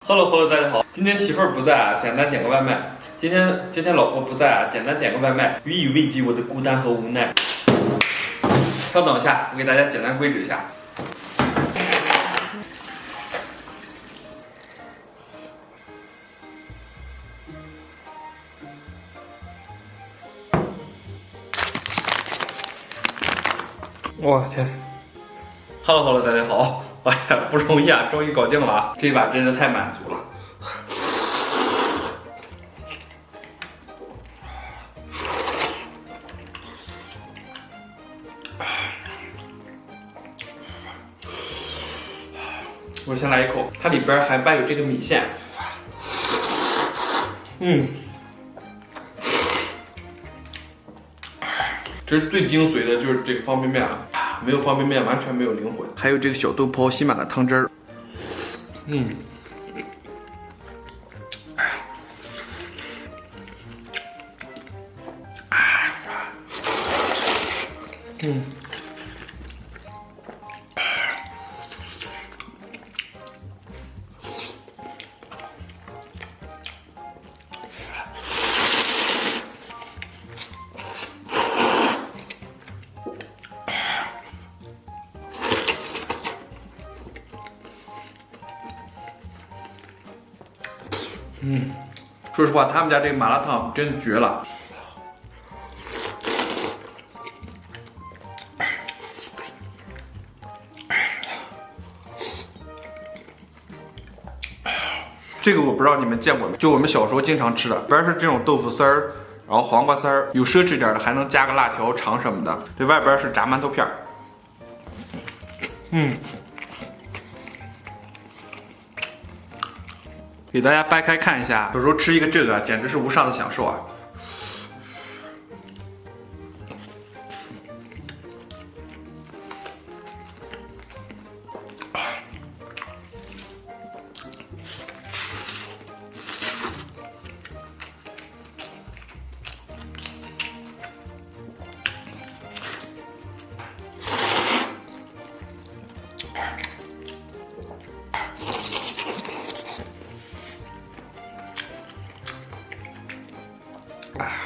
Hello， 大家好。今天媳妇儿不在啊，简单点个外卖。今天老婆不在啊，简单点个外卖，予以慰藉我的孤单和无奈。稍等一下，我给大家简单规制一下。我天 ！Hello， 大家好。哎呀，不容易啊，终于搞定了啊！这把真的太满足了。我先来一口，它里边还伴有这个米线。这是最精髓的，就是这个方便面了。没有方便面，完全没有灵魂。还有这个小豆泡吸满了汤汁儿。说实话，他们家这个麻辣烫真绝了。这个我不知道你们见过没？就我们小时候经常吃的，里边是这种豆腐丝儿，然后黄瓜丝儿，有奢侈点的还能加个辣条肠什么的。这外边是炸馒头片儿。给大家掰开看一下，有时候吃一个这个简直是无上的享受啊！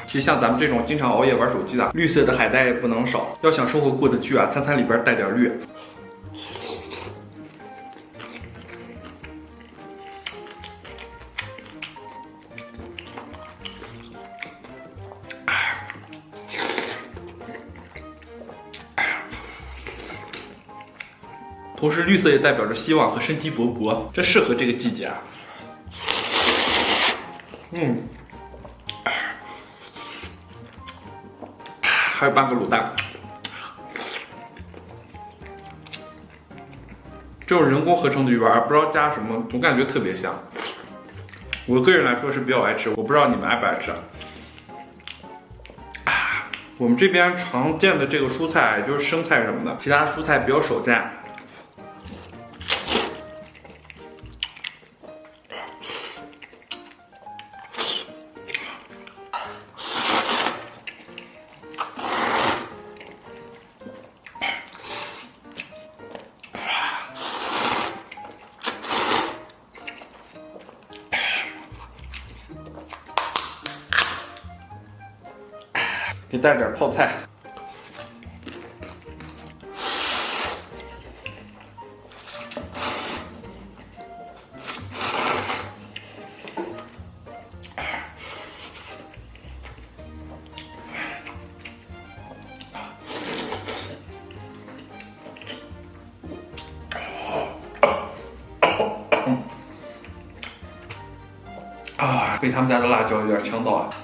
其实像咱们这种经常熬夜玩手机的，绿色的海带也不能少。要想生活过得去啊，餐餐里边带点绿。同时，绿色也代表着希望和生机勃勃，这适合这个季节啊。还有半个卤蛋，这种人工合成的鱼丸，不知道加什么，总感觉特别香。我个人来说是比较爱吃，我不知道你们爱不爱吃。我们这边常见的这个蔬菜就是生菜什么的，其他蔬菜比较少见。给带点泡菜。被他们家的辣椒有点呛到了。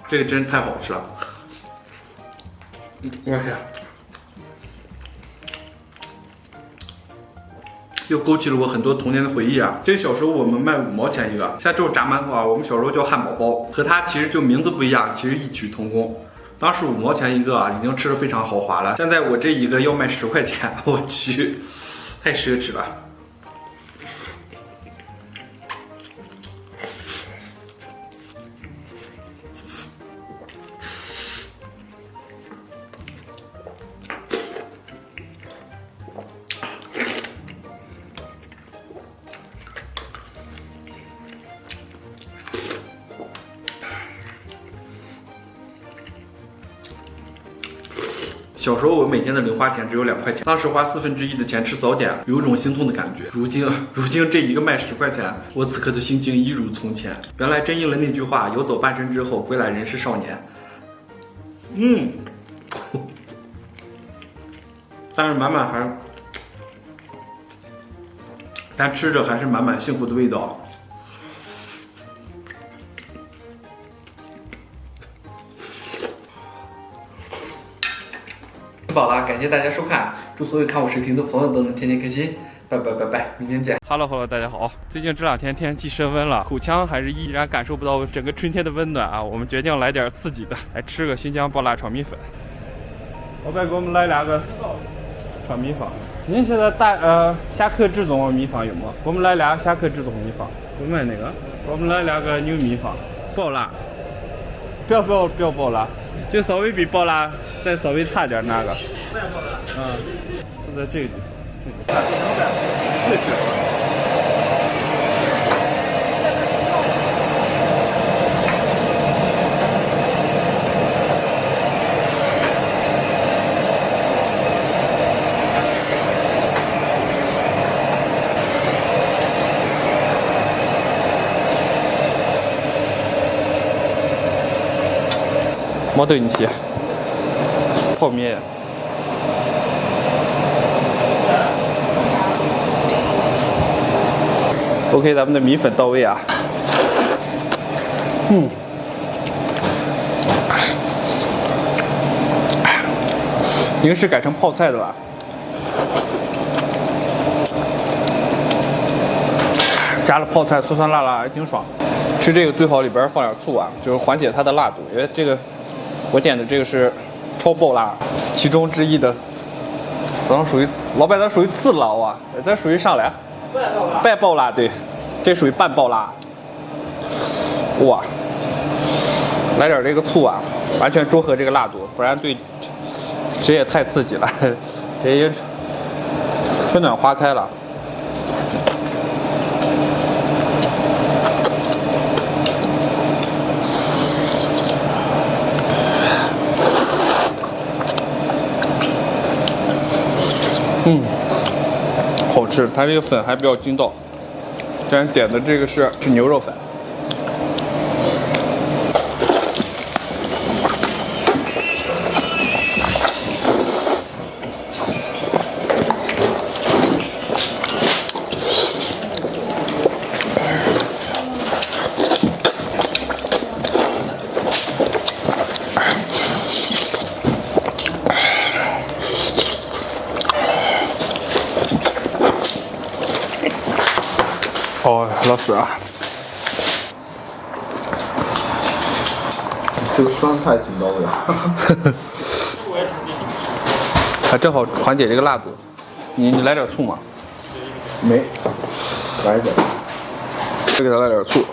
这个真太好吃了。我天，又勾起了我很多童年的回忆啊！这小时候我们卖5毛钱一个，像这种炸馒头啊，我们小时候叫汉堡包，和它其实就名字不一样，其实异曲同工。当时5毛钱一个啊，已经吃得非常豪华了。现在我这一个要卖10块钱，我去，太奢侈了。小时候我每天的零花钱只有2块钱，当时花1/4的钱吃早点，有一种心痛的感觉。如今这一个卖10块钱，我此刻的心情一如从前。原来真应了那句话：游走半生之后，归来仍是少年。但是但吃着还是满满幸福的味道。吃饱了，感谢大家收看，祝所有看我视频的朋友都能天天开心，拜拜拜拜，明天见。Hello， 大家好。最近这2天天气升温了，口腔还是依然感受不到整个春天的温暖啊。我们决定来点刺激的，来吃个新疆爆辣炒米粉。老板给我们来2个炒米粉。您现在虾壳这种米粉有吗？我们来2虾壳这种米粉。我买哪个？我们来2个牛米粉，爆辣。不要爆辣，就稍微比爆辣再稍微差点那个。不要爆辣。就在这个地方。这是。没对你起，泡面。OK， 咱们的米粉到位啊。应该是改成泡菜的吧。加了泡菜，酸酸辣辣，还挺爽。吃这个最好里边放点醋啊，就是缓解它的辣度。因为这个我点的这个是超爆辣，其中之一的，咱属于老板，咱属于次辣啊，咱属于上来半爆辣，对，这属于半爆辣。哇，来点这个醋啊，完全中和这个辣度，不然对这也太刺激了，这也春暖花开了。好吃，它这个粉还比较筋道。既然点的这个是牛肉粉。哦，老死啊！这个酸菜挺到位啊，还正好缓解这个辣度。你来点醋吗？没，来一点。再给他来点醋。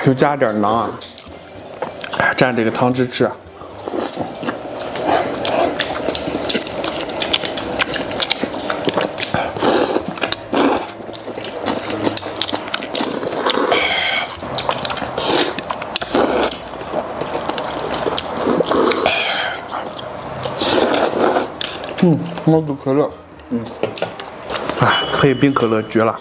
又加点馕啊，蘸这个汤汁吃。猫肚可乐，配冰可乐绝了。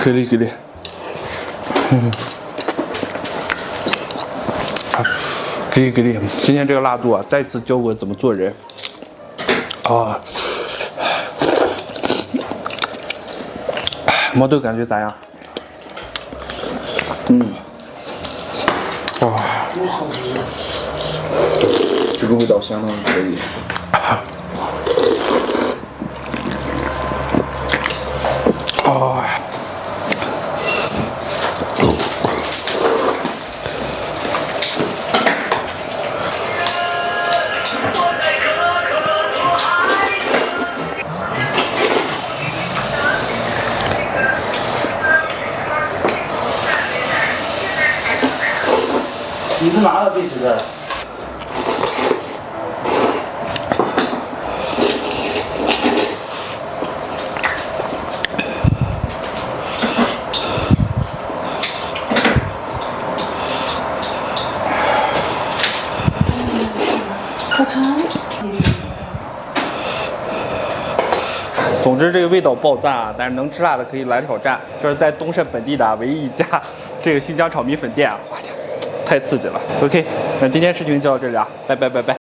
给力给力，给力给力！今天这个辣度啊，再次教我怎么做人。毛豆感觉咋样？这个味道相当可以。你是哪个地址的？好长。总之这个味道爆赞啊！但是能吃辣的可以来挑战，这是在东胜本地的唯一一家这个新疆炒米粉店啊！我天，太刺激了。OK，那今天视频就到这里啊，拜拜拜拜。